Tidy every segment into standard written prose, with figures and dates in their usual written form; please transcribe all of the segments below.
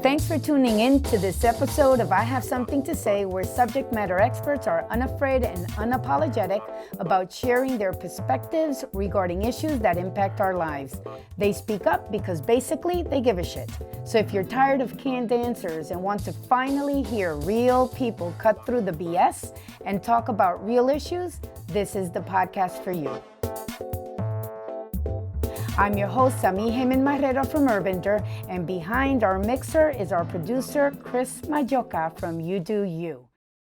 Thanks for tuning in to this episode of I Have Something to Say, where subject matter experts are unafraid and unapologetic about sharing their perspectives regarding issues that impact our lives. They speak up because basically they give a shit. So if you're tired of canned answers and want to finally hear real people cut through the BS and talk about real issues, this is the podcast for you. I'm your host, Sami Heyman Marrero from Urbender, and behind our mixer is our producer, Chris Majoka from UdoU.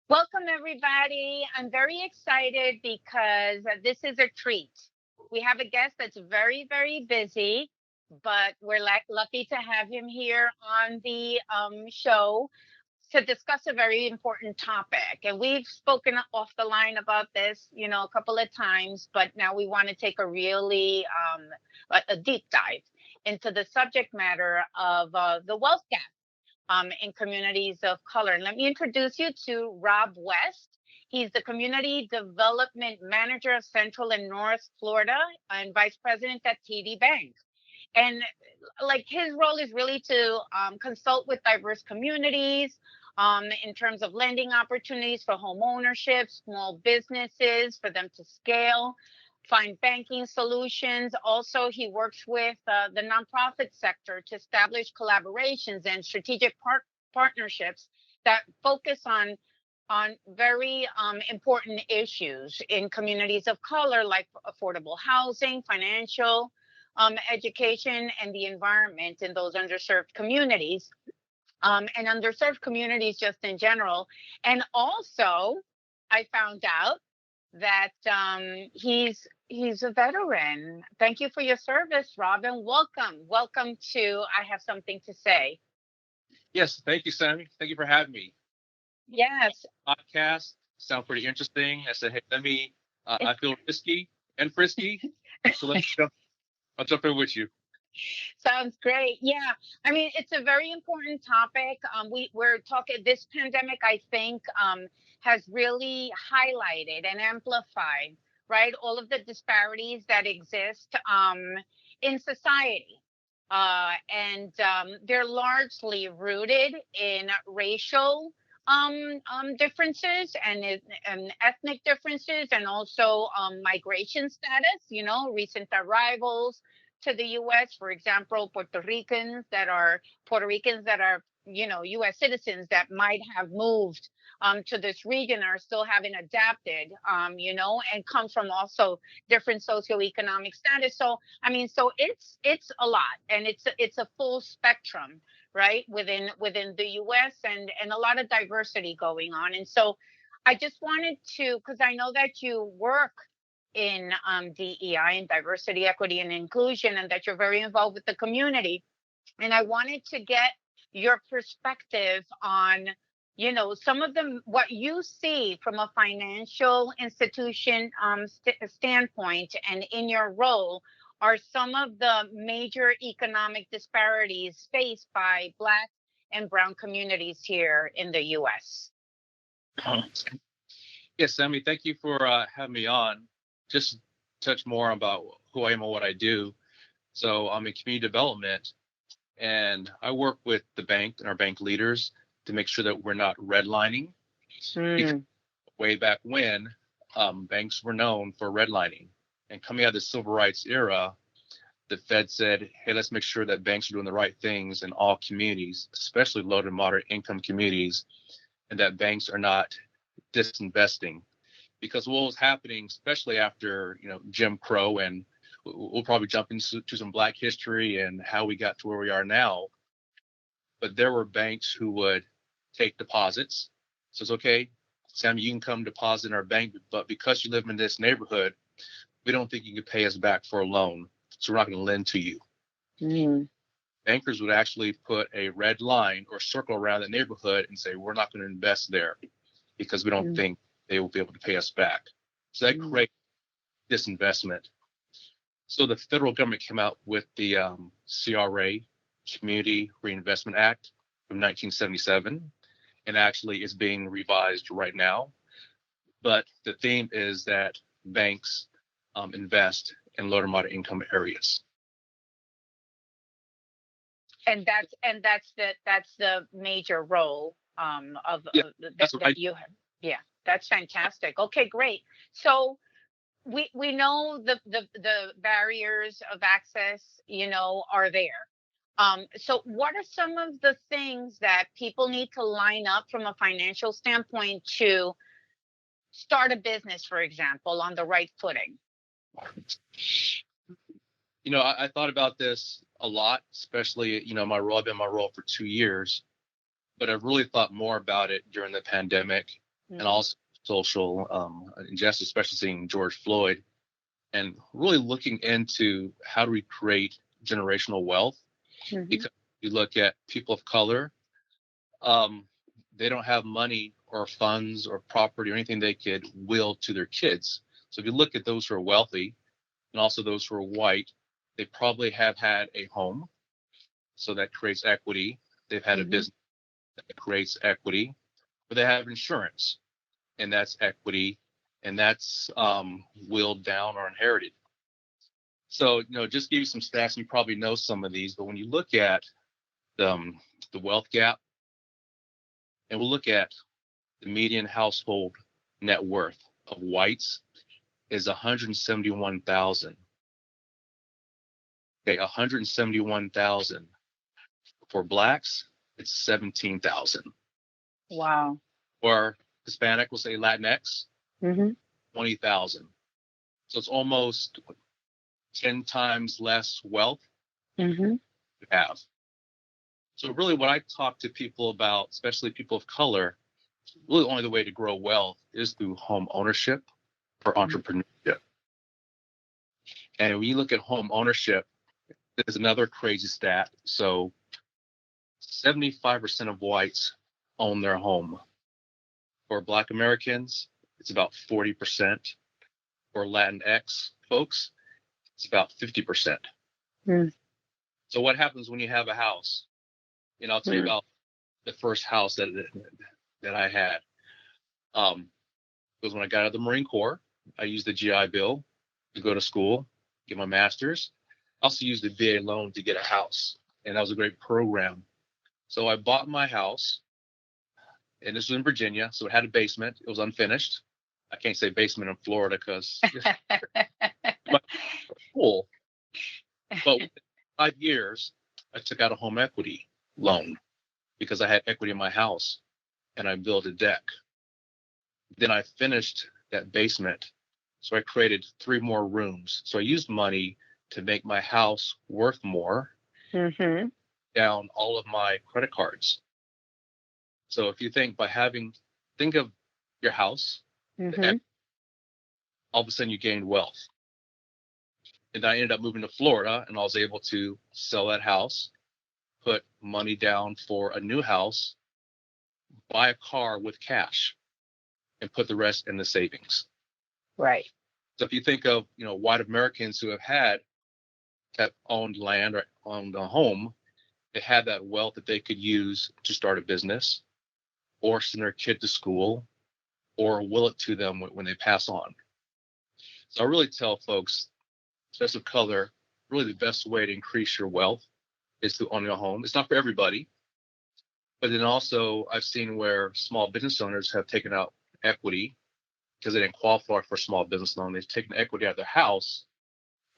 Welcome, everybody. I'm very excited because this is a treat. We have a guest that's very, very busy, but we're lucky to have him here on the show to discuss a very important topic. And we've spoken off the line about this, a couple of times, but now we want to take a really a deep dive into the subject matter of the wealth gap in communities of color. And let me introduce you to Rob West. He's the Community Development Manager of Central and North Florida and Vice President at TD Bank. And his role is really to consult with diverse communities in terms of lending opportunities for home ownership, small businesses, for them to scale, find banking solutions. Also, he works with the nonprofit sector to establish collaborations and strategic partnerships that focus on very important issues in communities of color, like affordable housing, financial education, and the environment in those underserved communities, and underserved communities just in general. And also, I found out that he's a veteran. Thank you for your service, Robin. Welcome to I Have Something to Say. Yes, thank you, Sammy. Thank you for having me. Yes. Podcast sounds pretty interesting. I said, hey, I feel risky and frisky, so I'll jump in with you. Sounds great. Yeah. I mean, it's a very important topic. We're talking, this pandemic, I think, has really highlighted and amplified, right, all of the disparities that exist in society. And they're largely rooted in racial differences and ethnic differences, and also migration status, recent arrivals to the U.S., for example, Puerto Ricans that are, U.S. citizens that might have moved to this region are still having adapted, and come from also different socioeconomic status. So, it's a lot, and it's a full spectrum, right, within the U.S. and a lot of diversity going on. And so I just wanted to, because I know that you work in DEI and diversity, equity, and inclusion, and that you're very involved with the community. And I wanted to get your perspective on, some of what you see from a financial institution standpoint, and in your role, are some of the major economic disparities faced by Black and Brown communities here in the U.S. Yes, Sammy, thank you for having me on. Just touch more about who I am and what I do. So I'm in community development, and I work with the bank and our bank leaders to make sure that we're not redlining. Way back when, banks were known for redlining. And coming out of the civil rights era, the Fed said, hey, let's make sure that banks are doing the right things in all communities, especially low to moderate income communities, and that banks are not disinvesting. Because what was happening, especially after Jim Crow, and we'll probably jump into some Black history and how we got to where we are now. But there were banks who would take deposits. So it's okay, Sam, you can come deposit in our bank, but because you live in this neighborhood, we don't think you can pay us back for a loan, so we're not going to lend to you. Bankers would actually put a red line or circle around the neighborhood and say, we're not going to invest there because we don't think they will be able to pay us back. So that creates disinvestment. So the federal government came out with the CRA, Community Reinvestment Act from 1977, and actually is being revised right now. But the theme is that banks invest in low to moderate income areas. And that's the major role Yeah, that, that's what I. that you have. Yeah, that's fantastic. Okay, great. So we know the barriers of access, are there. So what are some of the things that people need to line up from a financial standpoint to start a business, for example, on the right footing? I thought about this a lot, especially, my role. I've been in my role for 2 years, but I've really thought more about it during the pandemic and also social injustice, especially seeing George Floyd, and really looking into how do we create generational wealth. Because you look at people of color, um, they don't have money or funds or property or anything they could will to their kids. So if you look at those who are wealthy and also those who are white, they probably have had a home, so that creates equity. They've had a business that creates equity, or they have insurance, and that's equity, and that's willed down or inherited. So, just give you some stats. You probably know some of these, but when you look at the wealth gap, and we'll look at the median household net worth of whites is 171,000. Okay, 171,000. For blacks, it's 17,000. Wow. Or Hispanic, we'll say Latinx, Mm-hmm. 20,000. So it's almost 10 times less wealth Mm-hmm. you have. So really what I talk to people about, especially people of color, really only the way to grow wealth is through home ownership or entrepreneurship. And when you look at home ownership, there's another crazy stat. So 75% of whites own their home. For Black Americans, it's about 40%. For Latinx folks, it's about 50%. So what happens when you have a house? I'll tell you about the first house that I had. It was when I got out of the Marine Corps. I used the GI Bill to go to school, get my master's. I also used the VA loan to get a house, and that was a great program. So I bought my house, and this was in Virginia, so it had a basement. It was unfinished. I can't say basement in Florida because cool. But within 5 years, I took out a home equity loan because I had equity in my house, and I built a deck. Then I finished that basement, so I created 3 more rooms. So I used money to make my house worth more, down all of my credit cards. So if you think think of your house, all of a sudden you gained wealth. And I ended up moving to Florida, and I was able to sell that house, put money down for a new house, buy a car with cash, and put the rest in the savings. Right. So if you think of, white Americans who have owned land or owned a home, they had that wealth that they could use to start a business or send their kid to school or will it to them when they pass on. So I really tell folks, especially of color, really the best way to increase your wealth is to own your home. It's not for everybody, but then also I've seen where small business owners have taken out equity because they didn't qualify for a small business loan. They've taken equity out of their house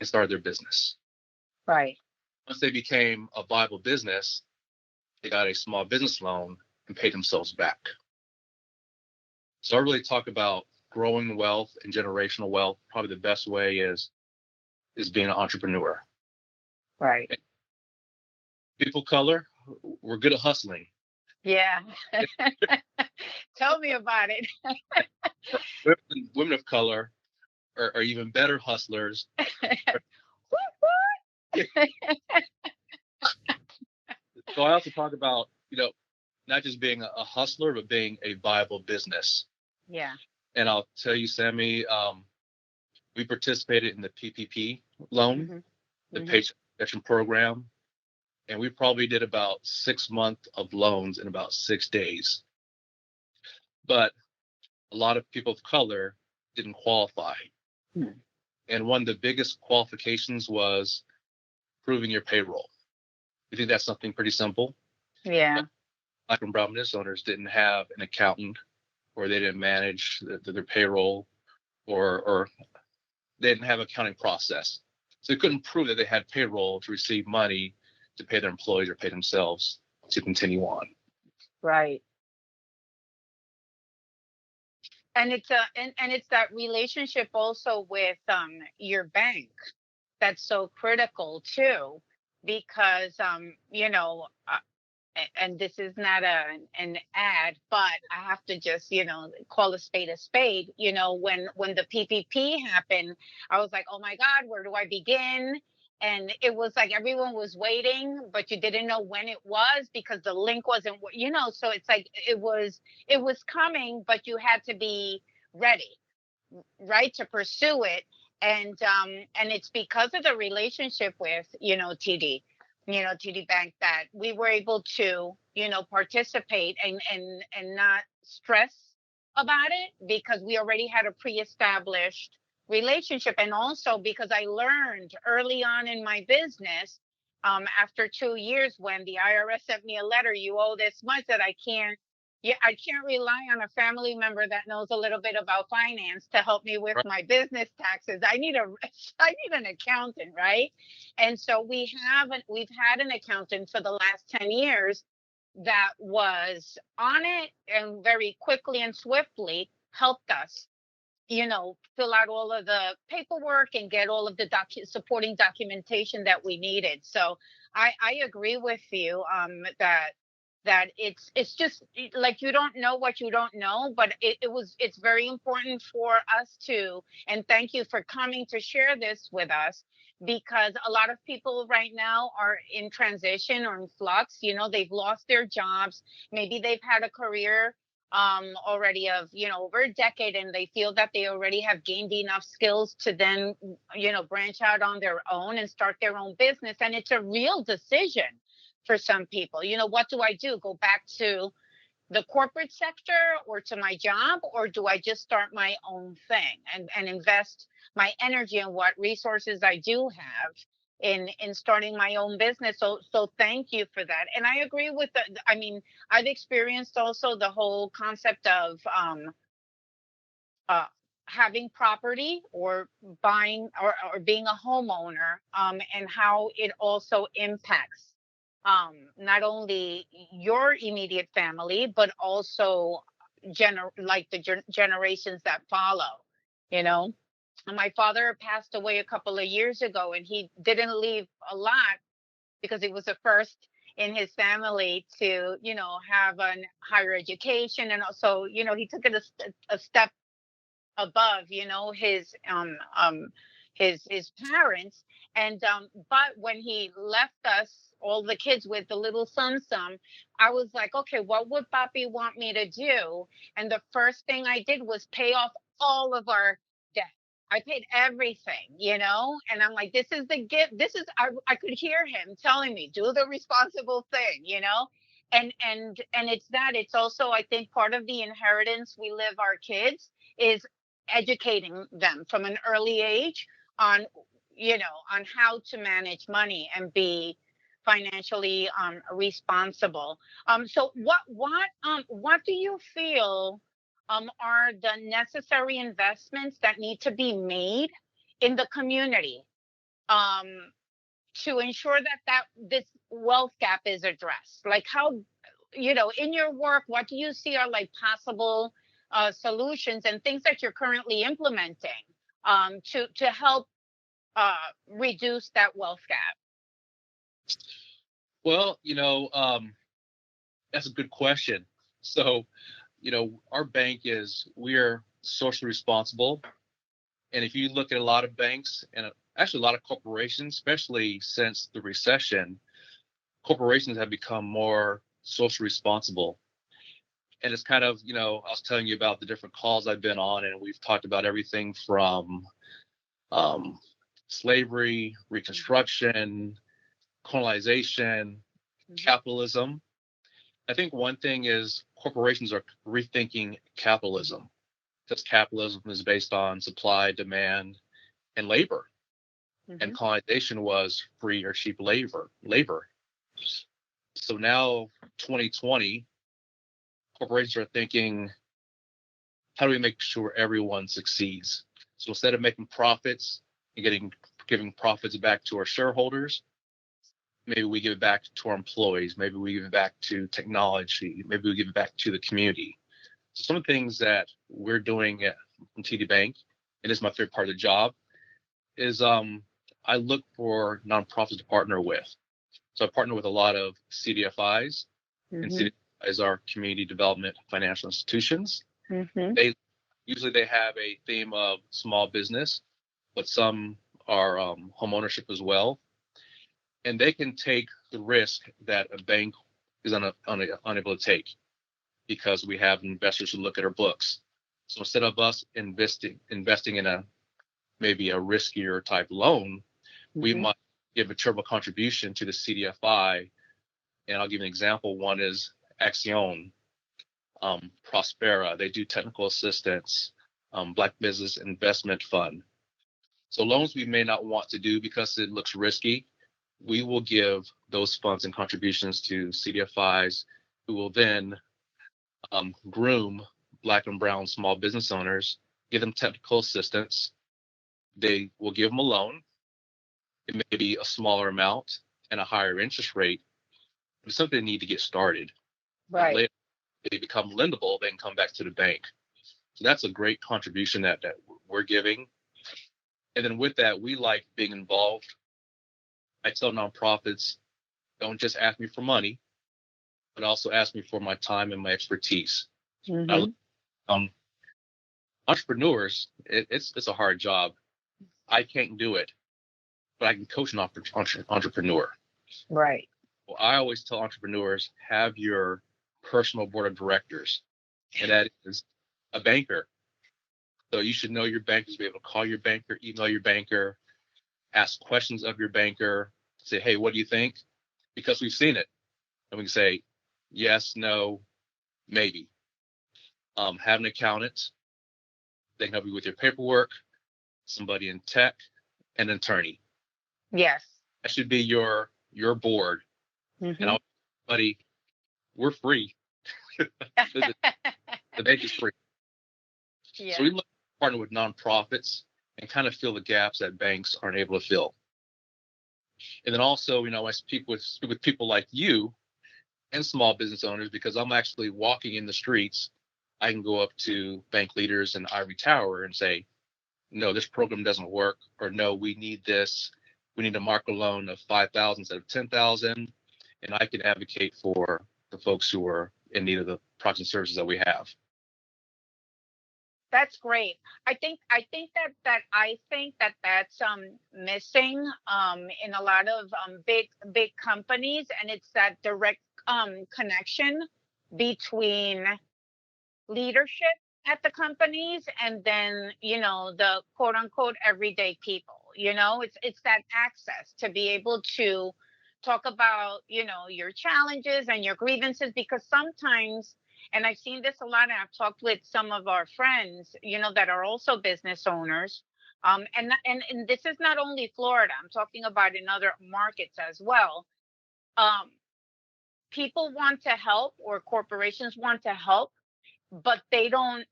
and started their business. Right. Once they became a viable business, they got a small business loan and paid themselves back. So I really talk about growing wealth and generational wealth. Probably the best way is being an entrepreneur. Right. People of color, we're good at hustling. Yeah. Tell me about it. Women of color are even better hustlers. So I also talk about, not just being a hustler, but being a viable business. Yeah. And I'll tell you, Sammy, we participated in the PPP loan, the Paycheck Protection Program, and we probably did about 6 months of loans in about 6 days. But a lot of people of color didn't qualify. And one of the biggest qualifications was proving your payroll. You think that's something pretty simple? Yeah. Black and brown business owners didn't have an accountant, or they didn't manage their payroll, or they didn't have an accounting process. So they couldn't prove that they had payroll to receive money to pay their employees or pay themselves to continue on. Right. And it's that relationship also with your bank that's so critical too, because and this is not an ad, but I have to just, call a spade a spade. When the PPP happened, I was like, oh my God, where do I begin? And it was like everyone was waiting, but you didn't know when it was because the link wasn't, so it's like it was coming, but you had to be ready, right, to pursue it. And it's because of the relationship with TD Bank that we were able to participate and not stress about it, because we already had a pre-established relationship. And also because I learned early on in my business, after 2 years, when the IRS sent me a letter, you owe this much, that I can't rely on a family member that knows a little bit about finance to help me with Right. my business taxes. I need an accountant, right? And so we've had an accountant for the last 10 years that was on it and very quickly and swiftly helped us, fill out all of the paperwork and get all of the supporting documentation that we needed. So I agree with you, that it's just like, you don't know what you don't know, but it's very important for us to, and thank you for coming to share this with us, because a lot of people right now are in transition or in flux. They've lost their jobs, maybe they've had a career already of over a decade, and they feel that they already have gained enough skills to then branch out on their own and start their own business. And it's a real decision for some people. What do I do? Go back to the corporate sector or to my job, or do I just start my own thing and invest my energy and what resources I do have in starting my own business? So thank you for that. And I agree with I've experienced also the whole concept of uh, having property or buying or being a homeowner, and how it also impacts not only your immediate family, but also generations that follow. You know, and my father passed away a couple of years ago, and he didn't leave a lot because he was the first in his family to, have a higher education, and also, he took it a step above, his parents. And but when he left us, all the kids, with the little sum, I was like, okay, what would Papi want me to do? And the first thing I did was pay off all of our debt. I paid everything, and I'm like, this is the gift. I could hear him telling me, do the responsible thing, and it's also, I think, part of the inheritance we leave our kids is educating them from an early age on on how to manage money and be financially responsible. So what do you feel are the necessary investments that need to be made in the community um, to ensure that this wealth gap is addressed? Like, how, in your work, what do you see are like possible solutions and things that you're currently implementing to help reduce that wealth gap? Well, that's a good question. So, our bank we're socially responsible. And if you look at a lot of banks and actually a lot of corporations, especially since the recession, corporations have become more socially responsible. And it's kind of, I was telling you about the different calls I've been on, and we've talked about everything from slavery, Reconstruction, colonization, capitalism. I think one thing is corporations are rethinking capitalism, because capitalism is based on supply, demand, and labor. And colonization was free or cheap labor. So now 2020, corporations are thinking, how do we make sure everyone succeeds? So instead of making profits and giving profits back to our shareholders, maybe we give it back to our employees, maybe we give it back to technology, maybe we give it back to the community. So some of the things that we're doing at TD Bank, and this is my favorite part of the job, is I look for nonprofits to partner with. So I partner with a lot of CDFIs, and CDFIs are community development financial institutions. They usually have a theme of small business, but some are homeownership as well. And they can take the risk that a bank is unable to take because we have investors who look at our books. So instead of us investing in maybe a riskier type loan, we might give a charitable contribution to the CDFI. And I'll give you an example. One is Axion, Prospera. They do technical assistance, Black Business Investment Fund. So loans we may not want to do because it looks risky, we will give those funds and contributions to CDFIs, who will then groom Black and brown small business owners, give them technical assistance. They will give them a loan. It may be a smaller amount and a higher interest rate, but it's something they need to get started. Right. Later, they become lendable, they can come back to the bank. So that's a great contribution that we're giving. And then with that, we like being involved. I tell nonprofits, don't just ask me for money, but also ask me for my time and my expertise. Entrepreneurs, it's a hard job. I can't do it, but I can coach an entrepreneur. Right. Well, I always tell entrepreneurs, have your personal board of directors, and that is a banker. So you should know your bankers, be able to call your banker, email your banker, ask questions of your banker, say, hey, what do you think? Because we've seen it. And we can say, yes, no, maybe. Have an accountant. They can help you with your paperwork, somebody in tech, and an attorney. Yes. That should be your board. And buddy, we're free. The bank is free. Yeah. So we look to partner with nonprofits and kind of fill the gaps that banks aren't able to fill. And then also, I speak with people like you and small business owners, because I'm actually walking in the streets. I can go up to bank leaders in Ivory Tower and say, no, this program doesn't work, or no, we need this. We need a micro loan of 5,000 instead of 10,000. And I can advocate for the folks who are in need of the products and services that we have. That's great. I think that's missing in a lot of big companies, and it's that direct connection between leadership at the companies and then the quote unquote everyday people. It's that access to be able to talk about your challenges and your grievances, because sometimes, and I've seen this a lot, and I've talked with some of our friends that are also business owners, and this is not only Florida, I'm talking about in other markets as well. People want to help, or corporations want to help, but they don't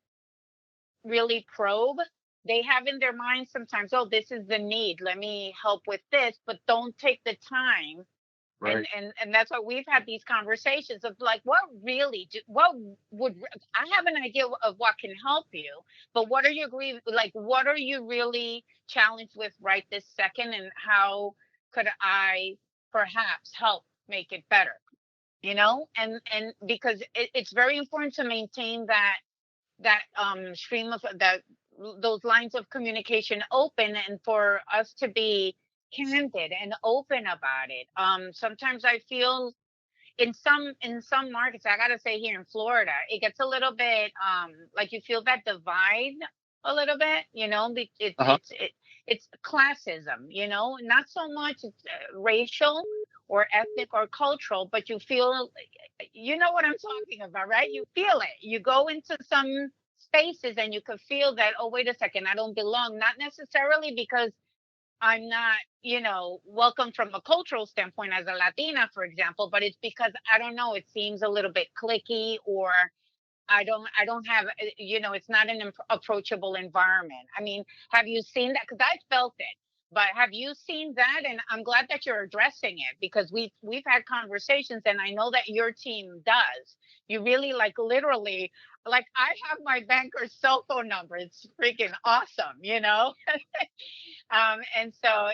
really probe. They have in their mind sometimes, oh, this is the need, let me help with this, but don't take the time. Right. And that's why we've had these conversations of like, what I have an idea of what can help you, but what are you what are you really challenged with right this second, and how could I perhaps help make it better? And because it's very important to maintain that stream of those lines of communication open, and for us to be candid and open about it. Sometimes I feel in some markets, I gotta say here in Florida, it gets a little bit like you feel that divide a little bit. It's classism. Not so much racial or ethnic or cultural, but you feel, what I'm talking about, right? You feel it. You go into some spaces and you could feel that, oh, wait a second, I don't belong. Not necessarily because I'm not, welcome from a cultural standpoint as a Latina, for example, but it's because I don't know, it seems a little bit clicky, or I don't have, it's not an approachable environment. I mean, have you seen that? Because I felt it, but have you seen that? And I'm glad that you're addressing it, because we've had conversations, and I know that your team does. You really, like, literally, like, I have my banker's cell phone number. It's freaking awesome. And so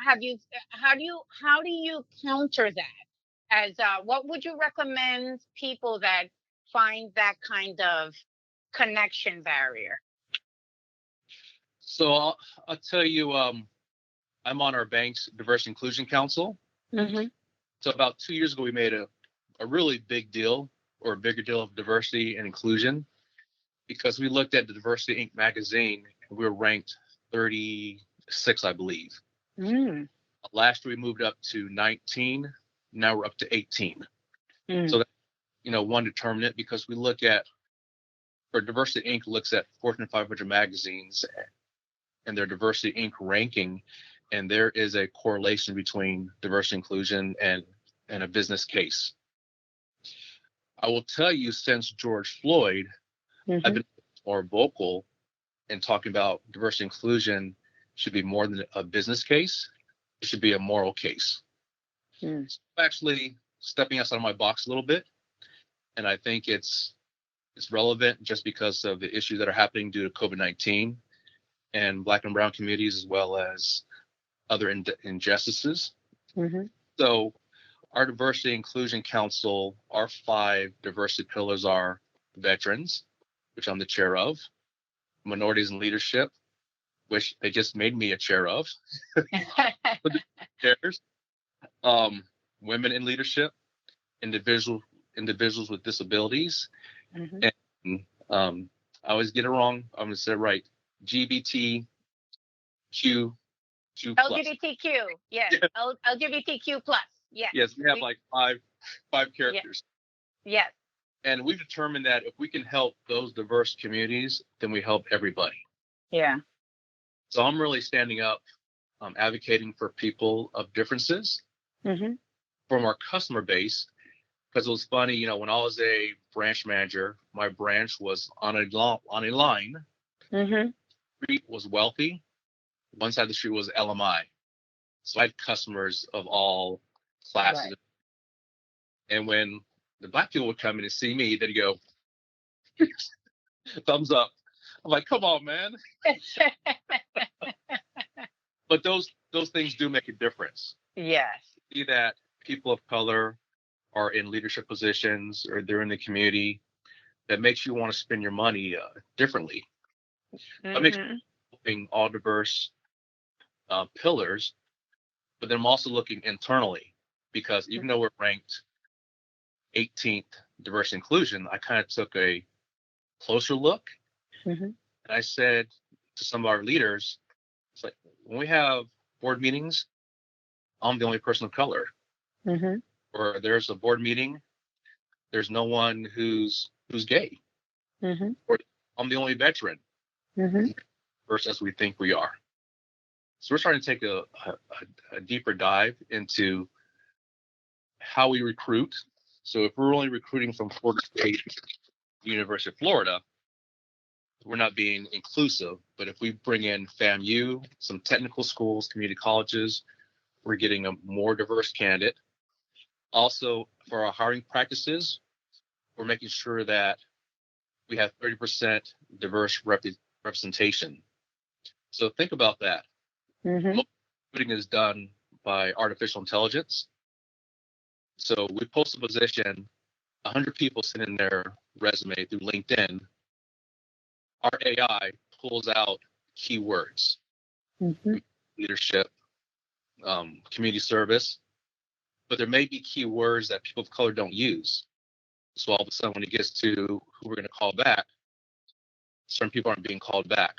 have you, how do you counter that? As what would you recommend people that find that kind of connection barrier? So I'll tell you, I'm on our bank's diversity inclusion council. Mm-hmm. So about 2 years ago, we made a really big deal, or a bigger deal, of diversity and inclusion, because we looked at the Diversity Inc. magazine, and we were ranked 36, I believe. Mm. Last year we moved up to 19. Now we're up to 18. Mm. So that's, one determinant, because we look at, or Diversity Inc. looks at Fortune 500 magazines and their Diversity Inc. ranking, and there is a correlation between diversity inclusion and a business case. I will tell you, since George Floyd, I've been more vocal in talking about diversity inclusion should be more than a business case. It should be a moral case. Mm. So I'm actually stepping outside of my box a little bit, and I think it's relevant just because of the issues that are happening due to COVID-19 and Black and Brown communities, as well as other injustices. Mm-hmm. So our Diversity Inclusion Council, our 5 diversity pillars are veterans, which I'm the chair of; minorities in leadership, which they just made me a chair of, chairs; women in leadership; individuals with disabilities, Mm-hmm. and I always get it wrong. I'm going to say it right. GBTQ2+. LGBTQ, yes. Yes, LGBTQ plus, yes. yes, we have like five Yeah, characters. yes. And we've determined that if we can help those diverse communities, then we help everybody. Yeah. So I'm really standing up, advocating for people of differences Mm-hmm. from our customer base. Because it was funny, when I was a branch manager, my branch was on a line. Mm-hmm. Street was wealthy. One side of the street was LMI. So I had customers of all classes. Right. And when the Black people would come in and see me, they'd go, thumbs up. I'm like, come on, man. But those things do make a difference. Yes. See that people of color are in leadership positions, or they're in the community, that makes you want to spend your money differently. That makes Mm-hmm. helping all diverse pillars, but then I'm also looking internally, because even though we're ranked 18th diversity inclusion, I kind of took a closer look, Mm-hmm. and I said to some of our leaders, it's like, when we have board meetings, I'm the only person of color. Mm-hmm. Or there's a board meeting, there's no one who's gay. Mm-hmm. Or I'm the only veteran, Mm-hmm. versus we think we are. So we're trying to take a deeper dive into how we recruit. So if we're only recruiting from Florida State, University of Florida, we're not being inclusive. But if we bring in FAMU, some technical schools, community colleges, we're getting a more diverse candidate. Also, for our hiring practices, we're making sure that we have 30% diverse representation. So think about that. Mm-hmm. Most recruiting is done by artificial intelligence. So we post a position, 100 people send in their resume through LinkedIn. Our AI pulls out keywords: Mm-hmm. leadership, community service, but there may be keywords that people of color don't use. So all of a sudden, when it gets to who we're going to call back, certain people aren't being called back.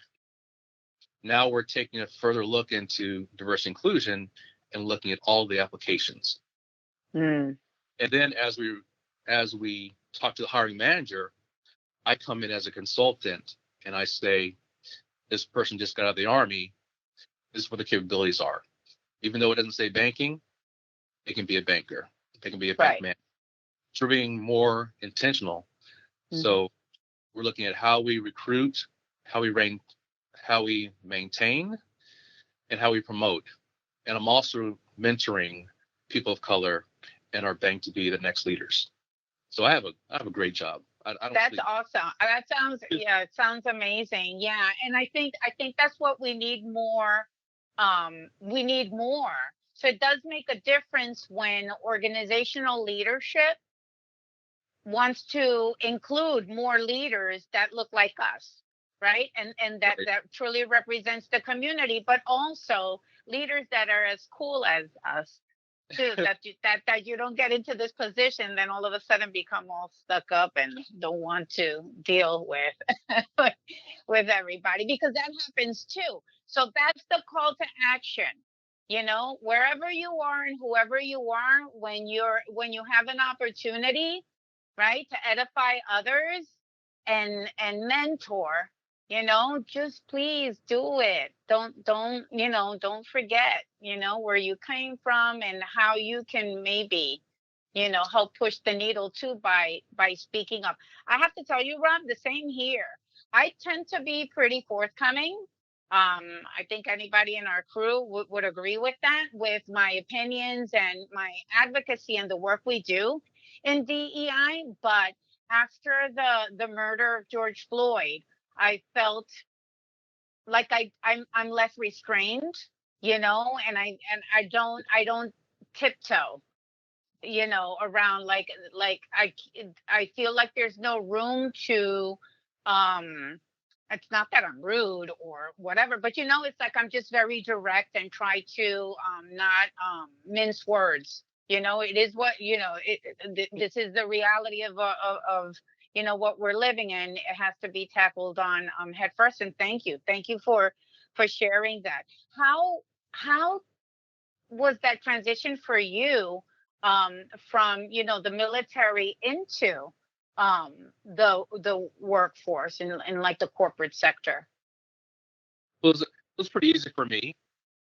Now we're taking a further look into diversity inclusion and looking at all the applications. Mm. And then as we talk to the hiring manager, I come in as a consultant and I say, this person just got out of the Army. This is what the capabilities are. Even though it doesn't say banking, they can be a banker. They can be a bank Right. man. So we're being more intentional. So we're looking at how we recruit, how we maintain, and how we promote. And I'm also mentoring people of color in our bank to be the next leaders. So I have a great job. I don't That's sleep. awesome. That sounds, yeah, it sounds amazing. Yeah, and I think that's what we need more. We need more. So it does make a difference when organizational leadership wants to include more leaders that look like us, right? And that Right. that truly represents the community, but also leaders that are as cool as us too. That you don't get into this position, then all of a sudden become all stuck up and don't want to deal with with everybody, because that happens too. So that's the call to action. Wherever you are and whoever you are, when you have an opportunity, right, to edify others and mentor, just please do it. Don't forget, where you came from and how you can maybe, help push the needle too by speaking up. I have to tell you, Rob, the same here. I tend to be pretty forthcoming. I think anybody in our crew would agree with that, with my opinions and my advocacy and the work we do in DEI. But after the murder of George Floyd, I felt like I'm less restrained, and I don't tiptoe, around, like I feel like there's no room to, um it's not that I'm rude or whatever, but it's like I'm just very direct and try to not mince words. It is what, this is the reality of what we're living in. It has to be tackled on head first. And thank you for sharing that. How was that transition for you, from the military into the workforce in like the corporate sector? It was pretty easy for me.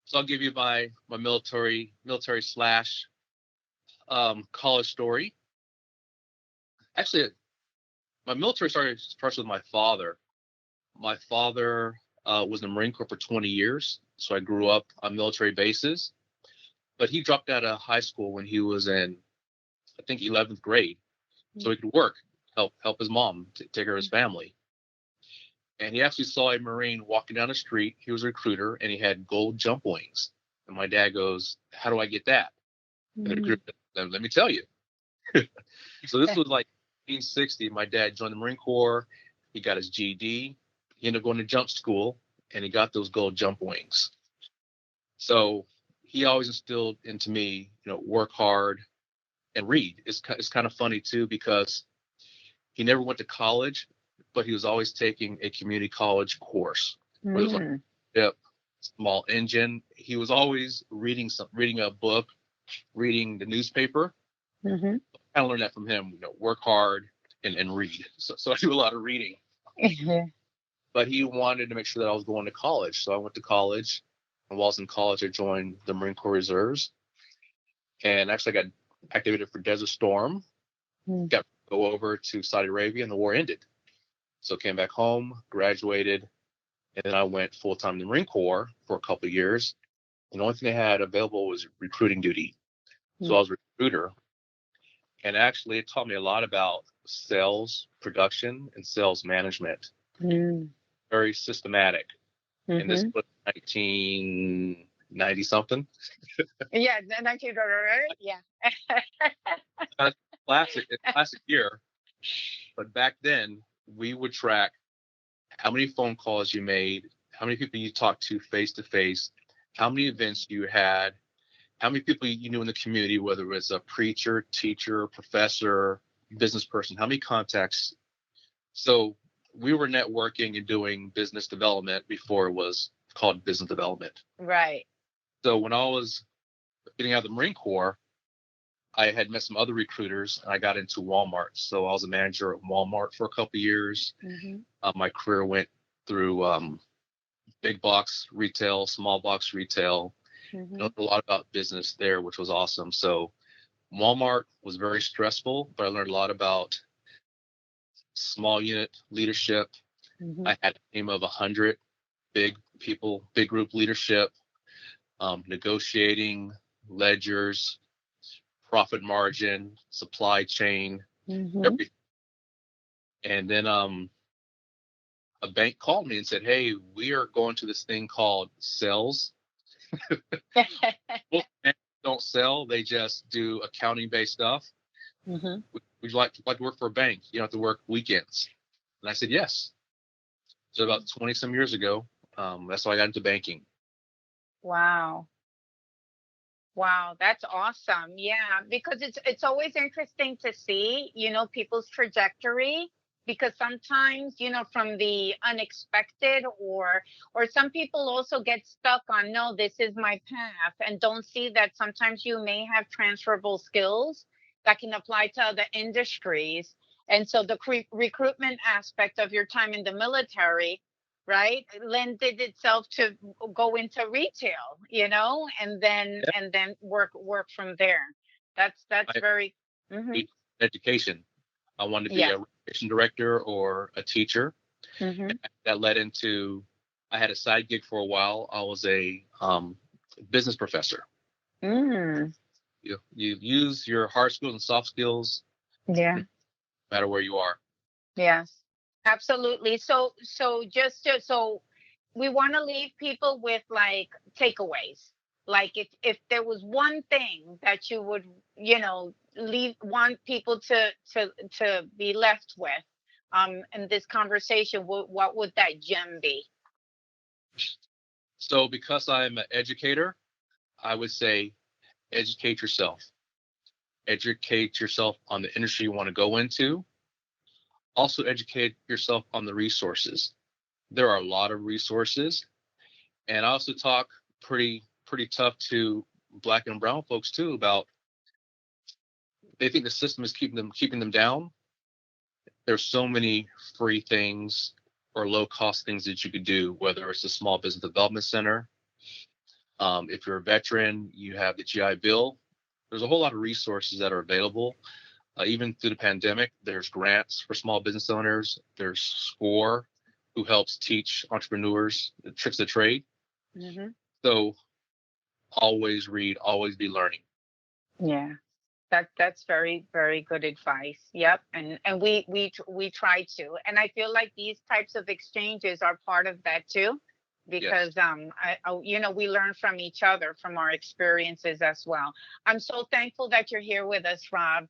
So I'll give you my military slash college story. Actually, my military story starts with my father. My father was in the Marine Corps for 20 years, so I grew up on military bases. But he dropped out of high school when he was in, I think, 11th grade, so he could work, help his mom, take care of his family. And he actually saw a Marine walking down the street. He was a recruiter, and he had gold jump wings. And my dad goes, "How do I get that?" And the recruiter said, "Let me tell you." So this was like 1960. My dad joined the Marine Corps. He got his GED. He ended up going to jump school, and he got those gold jump wings. So he always instilled into me, work hard and read. It's kind of funny too, because he never went to college, but he was always taking a community college course. Where it was like, yep, small engine. He was always reading a book, reading the newspaper. Mm-hmm. I learned that from him. Work hard and read. So I do a lot of reading. But he wanted to make sure that I was going to college, so I went to college. And while I was in college, I joined the Marine Corps Reserves, and actually I got activated for Desert Storm. Got to go over to Saudi Arabia, and the war ended. So came back home, graduated, and then I went full time in the Marine Corps for a couple of years. And the only thing they had available was recruiting duty. So I was a recruiter, and actually it taught me a lot about sales, production, and sales management. Very systematic. And this was 1990 something. Yeah, 19, yeah. Classic year. But back then, we would track how many phone calls you made, how many people you talked to face, how many events you had, how many people you knew in the community, whether it was a preacher, teacher, professor, business person, how many contacts. So we were networking and doing business development before it was called business development. Right. So when I was getting out of the Marine Corps, I had met some other recruiters, and I got into Walmart. So I was a manager at Walmart for a couple of years. My career went through big box retail, small box retail. Mm-hmm. Learned a lot about business there, which was awesome. So Walmart was very stressful, but I learned a lot about small unit leadership. Mm-hmm. I had a team of 100 big people, big group leadership, negotiating ledgers, profit margin, supply chain, Mm-hmm. everything. And then a bank called me and said, "Hey, we are going to this thing called sales. Most banks don't sell; they just do accounting-based stuff. Mm-hmm. Would you like to work for a bank? You don't have to work weekends." And I said, "Yes." So about 20 some years ago, that's how I got into banking. Wow. Wow, that's awesome. Yeah, because it's always interesting to see, people's trajectory because sometimes, from the unexpected or some people also get stuck on no, this is my path and don't see that sometimes you may have transferable skills that can apply to other industries. And so the recruitment aspect of your time in the military, right, lended itself to go into retail, Yeah. and then work from there. That's I very. Hmm. education. I wanted to be Yes. a recreation director or a teacher. Hmm. That led into I had a side gig for a while. I was a business professor. Mm. You use your hard skills and soft skills Yeah. no matter where you are. Yes. Absolutely. So we want to leave people with like takeaways. Like if there was one thing that you would, leave want people to be left with in this conversation, what would that gem be? So because I'm an educator, I would say educate yourself. Educate yourself on the industry you want to go into. Also educate yourself on the resources. There are a lot of resources. And I also talk pretty tough to black and brown folks too about they think the system is keeping them down. There's so many free things or low cost things that you could do, whether it's a small business development center. If you're a veteran, you have the GI Bill. There's a whole lot of resources that are available. Even through the pandemic, there's grants for small business owners. There's SCORE, who helps teach entrepreneurs the tricks of the trade. Hmm. So always read, always be learning. Yeah. That's very, very good advice. Yep. And we try to. And I feel like these types of exchanges are part of that too, Yes. because we learn from each other, from our experiences as well. I'm so thankful that you're here with us, Rob.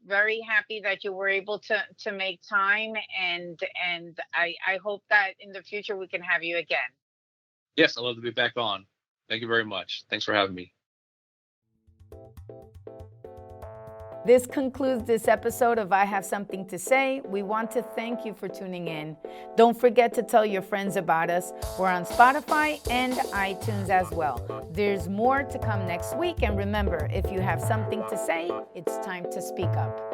Very happy that you were able to make time, and I hope that in the future we can have you again. Yes, I'd love to be back on. Thank you very much. Thanks for having me. This concludes this episode of I Have Something to Say. We want to thank you for tuning in. Don't forget to tell your friends about us. We're on Spotify and iTunes as well. There's more to come next week. And remember, if you have something to say, it's time to speak up.